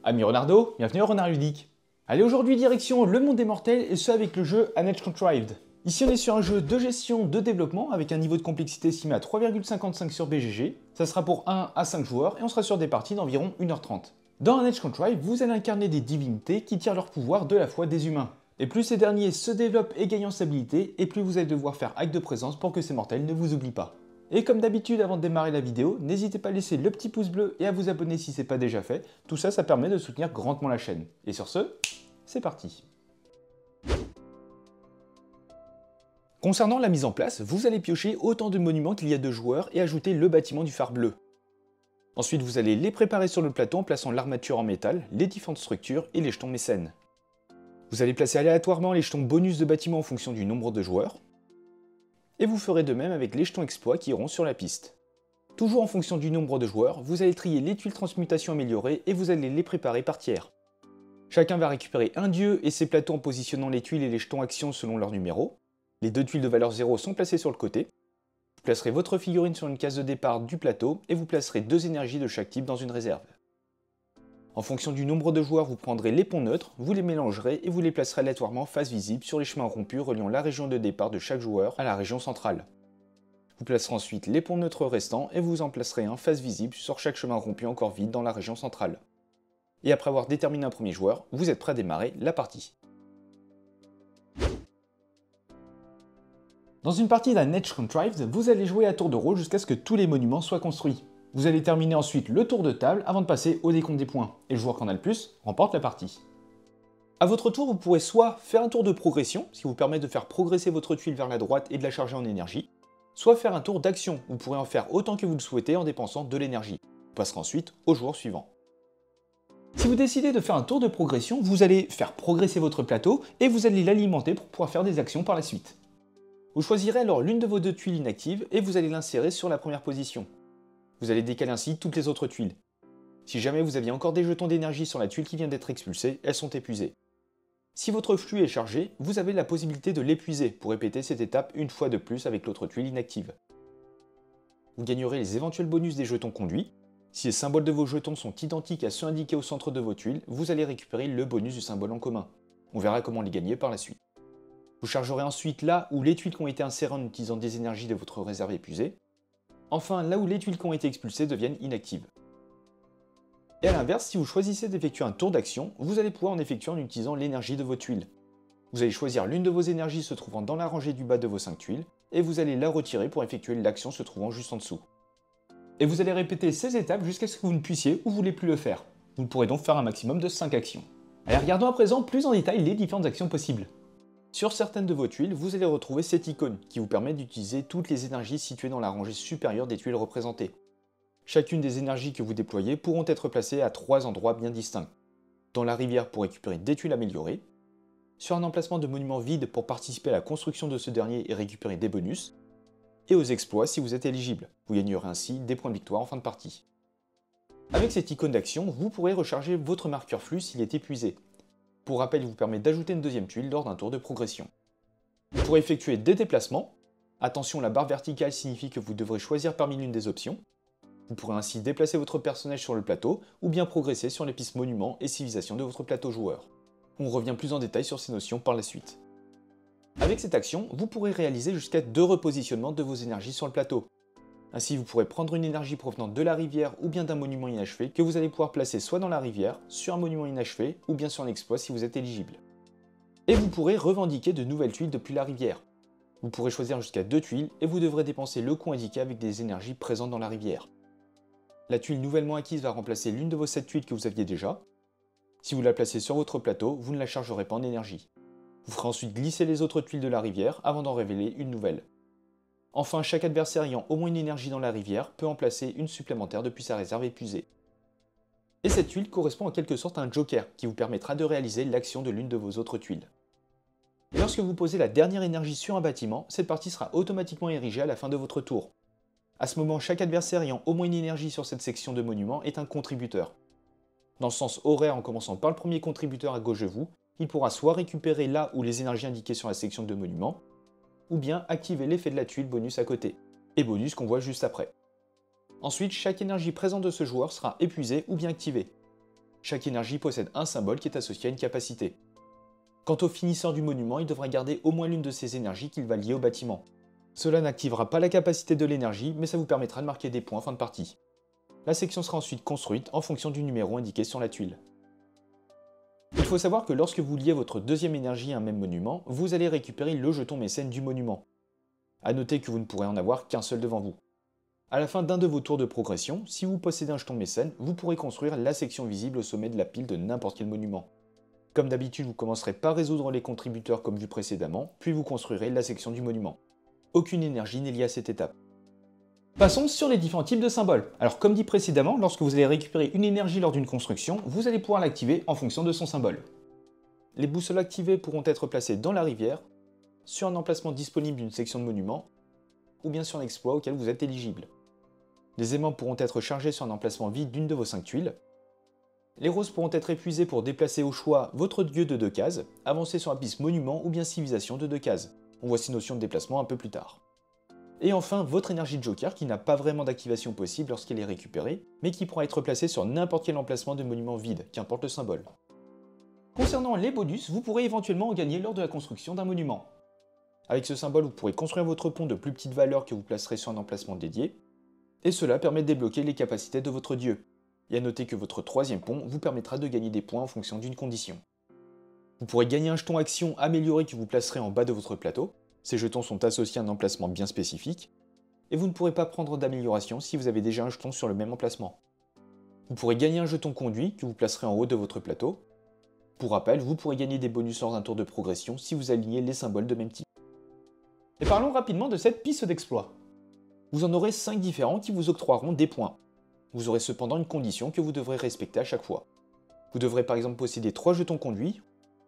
Ami Renardo, bienvenue au Renard Ludique. Allez, aujourd'hui direction le monde des mortels et ce avec le jeu An Edge Contrived. Ici on est sur un jeu de gestion de développement avec un niveau de complexité estimé à 3,55 sur BGG. Ça sera pour 1 à 5 joueurs et on sera sur des parties d'environ 1h30. Dans An Edge Contrived, vous allez incarner des divinités qui tirent leur pouvoir de la foi des humains. Et plus ces derniers se développent et gagnent en stabilité, et plus vous allez devoir faire acte de présence pour que ces mortels ne vous oublient pas. Et comme d'habitude, avant de démarrer la vidéo, n'hésitez pas à laisser le petit pouce bleu et à vous abonner si ce n'est pas déjà fait. Tout ça, ça permet de soutenir grandement la chaîne. Et sur ce, c'est parti. Concernant la mise en place, vous allez piocher autant de monuments qu'il y a de joueurs et ajouter le bâtiment du phare bleu. Ensuite, vous allez les préparer sur le plateau en plaçant l'armature en métal, les différentes structures et les jetons mécènes. Vous allez placer aléatoirement les jetons bonus de bâtiment en fonction du nombre de joueurs. Et vous ferez de même avec les jetons exploits qui iront sur la piste. Toujours en fonction du nombre de joueurs, vous allez trier les tuiles transmutation améliorées et vous allez les préparer par tiers. Chacun va récupérer un dieu et ses plateaux en positionnant les tuiles et les jetons actions selon leur numéro. Les deux tuiles de valeur 0 sont placées sur le côté. Vous placerez votre figurine sur une case de départ du plateau et vous placerez 2 énergies de chaque type dans une réserve. En fonction du nombre de joueurs, vous prendrez les ponts neutres, vous les mélangerez et vous les placerez aléatoirement face visible sur les chemins rompus reliant la région de départ de chaque joueur à la région centrale. Vous placerez ensuite les ponts neutres restants et vous en placerez un face visible sur chaque chemin rompu encore vide dans la région centrale. Et après avoir déterminé un premier joueur, vous êtes prêt à démarrer la partie. Dans une partie d'An Edge Contrived, vous allez jouer à tour de rôle jusqu'à ce que tous les monuments soient construits. Vous allez terminer ensuite le tour de table avant de passer au décompte des points, et le joueur qui en a le plus remporte la partie. A votre tour, vous pourrez soit faire un tour de progression, ce qui vous permet de faire progresser votre tuile vers la droite et de la charger en énergie, soit faire un tour d'action, vous pourrez en faire autant que vous le souhaitez en dépensant de l'énergie. Vous passerez ensuite au joueur suivant. Si vous décidez de faire un tour de progression, vous allez faire progresser votre plateau et vous allez l'alimenter pour pouvoir faire des actions par la suite. Vous choisirez alors l'une de vos 2 tuiles inactives et vous allez l'insérer sur la première position. Vous allez décaler ainsi toutes les autres tuiles. Si jamais vous aviez encore des jetons d'énergie sur la tuile qui vient d'être expulsée, elles sont épuisées. Si votre flux est chargé, vous avez la possibilité de l'épuiser pour répéter cette étape une fois de plus avec l'autre tuile inactive. Vous gagnerez les éventuels bonus des jetons conduits. Si les symboles de vos jetons sont identiques à ceux indiqués au centre de vos tuiles, vous allez récupérer le bonus du symbole en commun. On verra comment les gagner par la suite. Vous chargerez ensuite là où les tuiles qui ont été insérées en utilisant des énergies de votre réserve épuisée. Enfin, là où les tuiles qui ont été expulsées deviennent inactives. Et à l'inverse, si vous choisissez d'effectuer un tour d'action, vous allez pouvoir en effectuer en utilisant l'énergie de vos tuiles. Vous allez choisir l'une de vos énergies se trouvant dans la rangée du bas de vos 5 tuiles, et vous allez la retirer pour effectuer l'action se trouvant juste en dessous. Et vous allez répéter ces étapes jusqu'à ce que vous ne puissiez ou voulez plus le faire. Vous pourrez donc faire un maximum de 5 actions. Allez, regardons à présent plus en détail les différentes actions possibles. Sur certaines de vos tuiles, vous allez retrouver cette icône qui vous permet d'utiliser toutes les énergies situées dans la rangée supérieure des tuiles représentées. Chacune des énergies que vous déployez pourront être placées à 3 endroits bien distincts. Dans la rivière pour récupérer des tuiles améliorées, sur un emplacement de monument vide pour participer à la construction de ce dernier et récupérer des bonus, et aux exploits si vous êtes éligible. Vous gagnerez ainsi des points de victoire en fin de partie. Avec cette icône d'action, vous pourrez recharger votre marqueur flux s'il est épuisé. Pour rappel, il vous permet d'ajouter une 2e tuile lors d'un tour de progression. Vous pourrez effectuer des déplacements. Attention, la barre verticale signifie que vous devrez choisir parmi l'une des options. Vous pourrez ainsi déplacer votre personnage sur le plateau, ou bien progresser sur les pistes monuments et civilisations de votre plateau joueur. On revient plus en détail sur ces notions par la suite. Avec cette action, vous pourrez réaliser jusqu'à 2 repositionnements de vos énergies sur le plateau. Ainsi, vous pourrez prendre une énergie provenant de la rivière ou bien d'un monument inachevé que vous allez pouvoir placer soit dans la rivière, sur un monument inachevé ou bien sur un exploit si vous êtes éligible. Et vous pourrez revendiquer de nouvelles tuiles depuis la rivière. Vous pourrez choisir jusqu'à 2 tuiles et vous devrez dépenser le coût indiqué avec des énergies présentes dans la rivière. La tuile nouvellement acquise va remplacer l'une de vos 7 tuiles que vous aviez déjà. Si vous la placez sur votre plateau, vous ne la chargerez pas en énergie. Vous ferez ensuite glisser les autres tuiles de la rivière avant d'en révéler une nouvelle. Enfin, chaque adversaire ayant au moins une énergie dans la rivière peut en placer une supplémentaire depuis sa réserve épuisée. Et cette tuile correspond en quelque sorte à un joker qui vous permettra de réaliser l'action de l'une de vos autres tuiles. Et lorsque vous posez la dernière énergie sur un bâtiment, cette partie sera automatiquement érigée à la fin de votre tour. À ce moment, chaque adversaire ayant au moins une énergie sur cette section de monument est un contributeur. Dans le sens horaire, en commençant par le premier contributeur à gauche de vous, il pourra soit récupérer là où les énergies indiquées sur la section de monument, ou bien activer l'effet de la tuile bonus à côté, et bonus qu'on voit juste après. Ensuite, chaque énergie présente de ce joueur sera épuisée ou bien activée. Chaque énergie possède un symbole qui est associé à une capacité. Quant au finisseur du monument, il devra garder au moins l'une de ces énergies qu'il va lier au bâtiment. Cela n'activera pas la capacité de l'énergie, mais ça vous permettra de marquer des points en fin de partie. La section sera ensuite construite en fonction du numéro indiqué sur la tuile. Il faut savoir que lorsque vous liez votre deuxième énergie à un même monument, vous allez récupérer le jeton mécène du monument. A noter que vous ne pourrez en avoir qu'un seul devant vous. À la fin d'un de vos tours de progression, si vous possédez un jeton mécène, vous pourrez construire la section visible au sommet de la pile de n'importe quel monument. Comme d'habitude, vous commencerez par résoudre les contributeurs comme vu précédemment, puis vous construirez la section du monument. Aucune énergie n'est liée à cette étape. Passons sur les différents types de symboles. Alors comme dit précédemment, lorsque vous allez récupérer une énergie lors d'une construction, vous allez pouvoir l'activer en fonction de son symbole. Les boussoles activées pourront être placées dans la rivière, sur un emplacement disponible d'une section de monument, ou bien sur un exploit auquel vous êtes éligible. Les aimants pourront être chargés sur un emplacement vide d'une de vos 5 tuiles. Les roses pourront être épuisées pour déplacer au choix votre dieu de 2 cases, avancer sur la piste monument ou bien civilisation de 2 cases. On voit ces notions de déplacement un peu plus tard. Et enfin, votre énergie de joker qui n'a pas vraiment d'activation possible lorsqu'elle est récupérée, mais qui pourra être placée sur n'importe quel emplacement de monument vide, qu'importe le symbole. Concernant les bonus, vous pourrez éventuellement en gagner lors de la construction d'un monument. Avec ce symbole, vous pourrez construire votre pont de plus petite valeur que vous placerez sur un emplacement dédié, et cela permet de débloquer les capacités de votre dieu. Et à noter que votre troisième pont vous permettra de gagner des points en fonction d'une condition. Vous pourrez gagner un jeton action amélioré que vous placerez en bas de votre plateau. Ces jetons sont associés à un emplacement bien spécifique, et vous ne pourrez pas prendre d'amélioration si vous avez déjà un jeton sur le même emplacement. Vous pourrez gagner un jeton conduit que vous placerez en haut de votre plateau. Pour rappel, vous pourrez gagner des bonus lors d'un tour de progression si vous alignez les symboles de même type. Et parlons rapidement de cette piste d'exploit. Vous en aurez 5 différents qui vous octroieront des points. Vous aurez cependant une condition que vous devrez respecter à chaque fois. Vous devrez par exemple posséder 3 jetons conduits,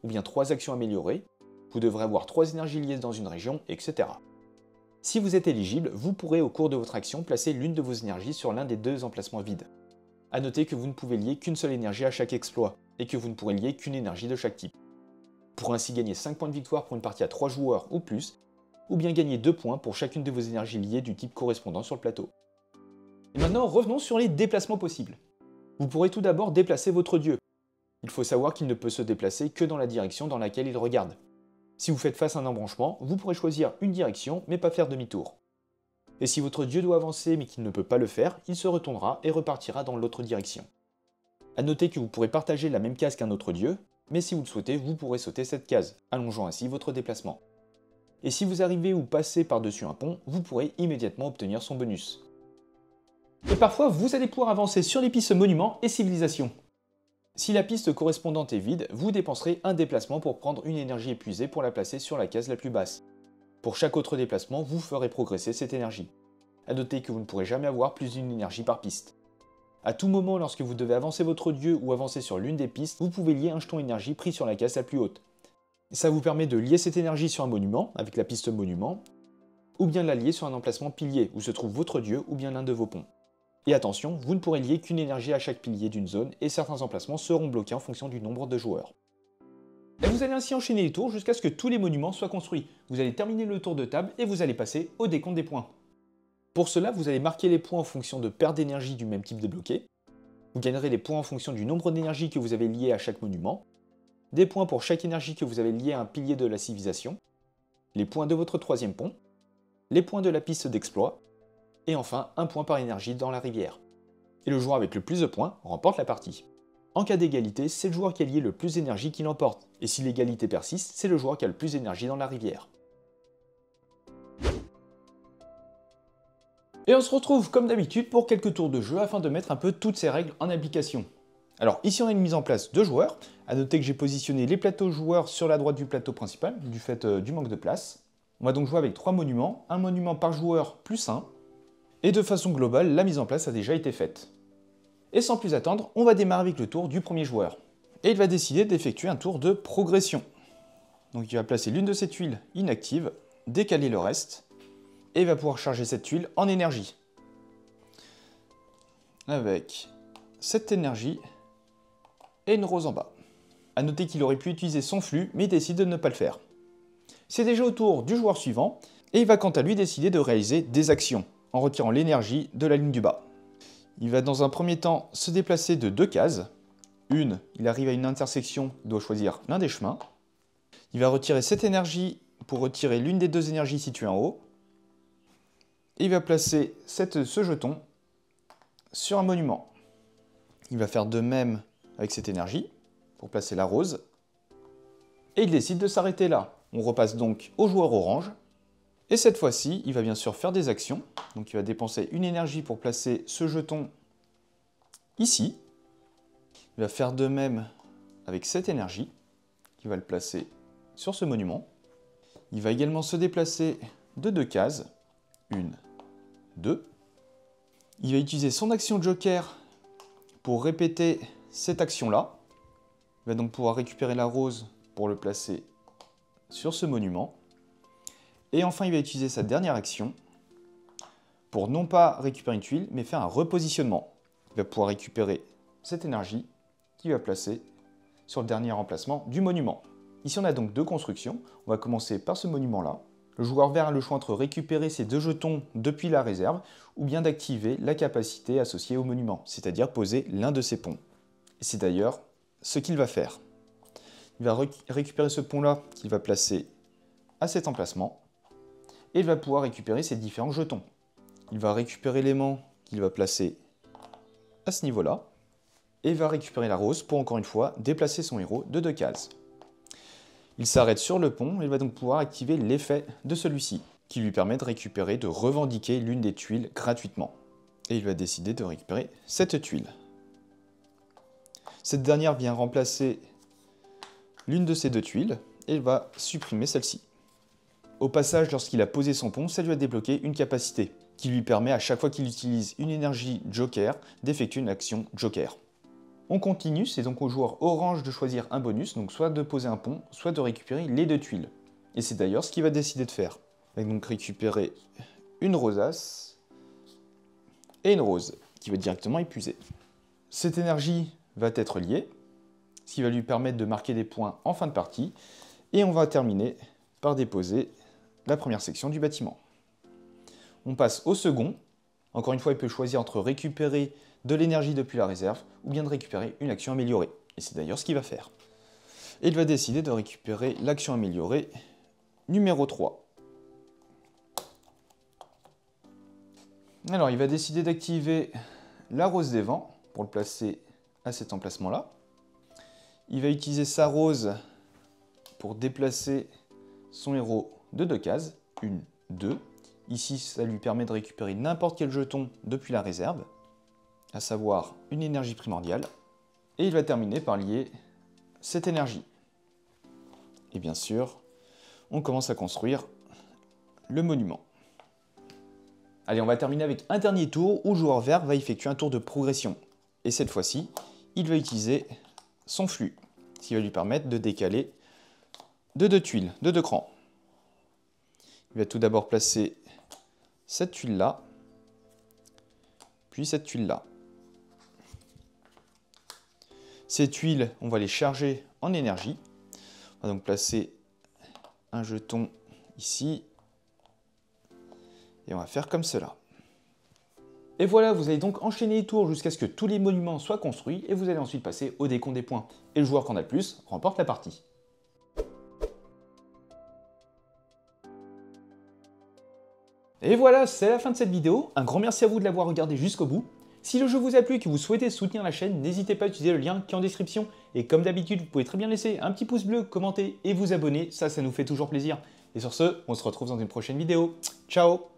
ou bien 3 actions améliorées, vous devrez avoir 3 énergies liées dans une région, etc. Si vous êtes éligible, vous pourrez au cours de votre action placer l'une de vos énergies sur l'un des 2 emplacements vides. A noter que vous ne pouvez lier qu'une seule énergie à chaque exploit, et que vous ne pourrez lier qu'une énergie de chaque type. Vous pourrez ainsi gagner 5 points de victoire pour une partie à 3 joueurs ou plus, ou bien gagner 2 points pour chacune de vos énergies liées du type correspondant sur le plateau. Et maintenant, revenons sur les déplacements possibles. Vous pourrez tout d'abord déplacer votre dieu. Il faut savoir qu'il ne peut se déplacer que dans la direction dans laquelle il regarde. Si vous faites face à un embranchement, vous pourrez choisir une direction, mais pas faire demi-tour. Et si votre dieu doit avancer mais qu'il ne peut pas le faire, il se retournera et repartira dans l'autre direction. A noter que vous pourrez partager la même case qu'un autre dieu, mais si vous le souhaitez, vous pourrez sauter cette case, allongeant ainsi votre déplacement. Et si vous arrivez ou passez par-dessus un pont, vous pourrez immédiatement obtenir son bonus. Et parfois, vous allez pouvoir avancer sur les pistes monuments et civilisations. Si la piste correspondante est vide, vous dépenserez un déplacement pour prendre une énergie épuisée pour la placer sur la case la plus basse. Pour chaque autre déplacement, vous ferez progresser cette énergie. A noter que vous ne pourrez jamais avoir plus d'une énergie par piste. À tout moment, lorsque vous devez avancer votre dieu ou avancer sur l'une des pistes, vous pouvez lier un jeton énergie pris sur la case la plus haute. Ça vous permet de lier cette énergie sur un monument, avec la piste monument, ou bien de la lier sur un emplacement pilier, où se trouve votre dieu ou bien l'un de vos ponts. Et attention, vous ne pourrez lier qu'une énergie à chaque pilier d'une zone, et certains emplacements seront bloqués en fonction du nombre de joueurs. Et vous allez ainsi enchaîner les tours jusqu'à ce que tous les monuments soient construits. Vous allez terminer le tour de table et vous allez passer au décompte des points. Pour cela, vous allez marquer les points en fonction de paires d'énergie du même type débloquées. Vous gagnerez les points en fonction du nombre d'énergie que vous avez lié à chaque monument, des points pour chaque énergie que vous avez liée à un pilier de la civilisation, les points de votre troisième pont, les points de la piste d'exploit, et enfin un point par énergie dans la rivière. Et le joueur avec le plus de points remporte la partie. En cas d'égalité, c'est le joueur qui a lié le plus d'énergie qui l'emporte, et si l'égalité persiste, c'est le joueur qui a le plus d'énergie dans la rivière. Et on se retrouve comme d'habitude pour quelques tours de jeu afin de mettre un peu toutes ces règles en application. Alors ici on a une mise en place de joueurs, à noter que j'ai positionné les plateaux joueurs sur la droite du plateau principal, du fait du manque de place. On va donc jouer avec 3 monuments, un monument par joueur plus 1, et de façon globale, la mise en place a déjà été faite. Et sans plus attendre, on va démarrer avec le tour du premier joueur. Et il va décider d'effectuer un tour de progression. Donc il va placer l'une de ses tuiles inactive, décaler le reste, et il va pouvoir charger cette tuile en énergie. Avec cette énergie et une rose en bas. A noter qu'il aurait pu utiliser son flux, mais il décide de ne pas le faire. C'est déjà au tour du joueur suivant, et il va quant à lui décider de réaliser des actions, en retirant l'énergie de la ligne du bas. Il va dans un premier temps se déplacer de 2 cases, il arrive à une intersection, il doit choisir l'un des chemins. Il va retirer cette énergie pour retirer l'une des deux énergies situées en haut. Et il va placer ce jeton sur un monument. Il va faire de même avec cette énergie pour placer la rose. Et il décide de s'arrêter là. On repasse donc au joueur orange. Et cette fois-ci, il va bien sûr faire des actions. Donc il va dépenser une énergie pour placer ce jeton ici. Il va faire de même avec cette énergie. Il va le placer sur ce monument. Il va également se déplacer de 2 cases. 1, 2. Il va utiliser son action Joker pour répéter cette action-là. Il va donc pouvoir récupérer la rose pour le placer sur ce monument. Et enfin, il va utiliser sa dernière action pour non pas récupérer une tuile, mais faire un repositionnement. Il va pouvoir récupérer cette énergie qu'il va placer sur le dernier emplacement du monument. Ici, on a donc 2 constructions. On va commencer par ce monument-là. Le joueur vert a le choix entre récupérer ces 2 jetons depuis la réserve ou bien d'activer la capacité associée au monument, c'est-à-dire poser l'un de ces ponts. Et c'est d'ailleurs ce qu'il va faire. Il va récupérer ce pont-là qu'il va placer à cet emplacement et il va pouvoir récupérer ces différents jetons. Il va récupérer l'aimant qu'il va placer à ce niveau-là et il va récupérer la rose pour encore une fois déplacer son héros de 2 cases. Il s'arrête sur le pont et il va donc pouvoir activer l'effet de celui-ci, qui lui permet de récupérer, de revendiquer l'une des tuiles gratuitement. Et il va décider de récupérer cette tuile. Cette dernière vient remplacer l'une de ces 2 tuiles et il va supprimer celle-ci. Au passage, lorsqu'il a posé son pont, ça lui a débloqué une capacité, qui lui permet à chaque fois qu'il utilise une énergie Joker, d'effectuer une action Joker. On continue, c'est donc au joueur orange de choisir un bonus, donc soit de poser un pont, soit de récupérer les 2 tuiles. Et c'est d'ailleurs ce qu'il va décider de faire. Il va donc récupérer une rosace et une rose, qui va directement épuiser. Cette énergie va être liée, ce qui va lui permettre de marquer des points en fin de partie, et on va terminer par déposer la première section du bâtiment. On passe au second. Encore une fois, il peut choisir entre récupérer de l'énergie depuis la réserve ou bien de récupérer une action améliorée. Et c'est d'ailleurs ce qu'il va faire. Et il va décider de récupérer l'action améliorée numéro 3. Alors, il va décider d'activer la rose des vents pour le placer à cet emplacement-là. Il va utiliser sa rose pour déplacer son héros de 2 cases. 1, 2. Ici, ça lui permet de récupérer n'importe quel jeton depuis la réserve, à savoir une énergie primordiale. Et il va terminer par lier cette énergie. Et bien sûr, on commence à construire le monument. Allez, on va terminer avec un dernier tour où le joueur vert va effectuer un tour de progression. Et cette fois-ci, il va utiliser son flux, ce qui va lui permettre de décaler de 2 tuiles, de 2 crans. Il va tout d'abord placer cette tuile-là, puis cette tuile-là. Ces tuiles, on va les charger en énergie. On va donc placer un jeton ici. Et on va faire comme cela. Et voilà, vous allez donc enchaîner les tours jusqu'à ce que tous les monuments soient construits et vous allez ensuite passer au décompte des points. Et le joueur qui en a le plus remporte la partie. Et voilà, c'est la fin de cette vidéo. Un grand merci à vous de l'avoir regardé jusqu'au bout. Si le jeu vous a plu et que vous souhaitez soutenir la chaîne, n'hésitez pas à utiliser le lien qui est en description. Et comme d'habitude, vous pouvez très bien laisser un petit pouce bleu, commenter et vous abonner. Ça nous fait toujours plaisir. Et sur ce, on se retrouve dans une prochaine vidéo. Ciao!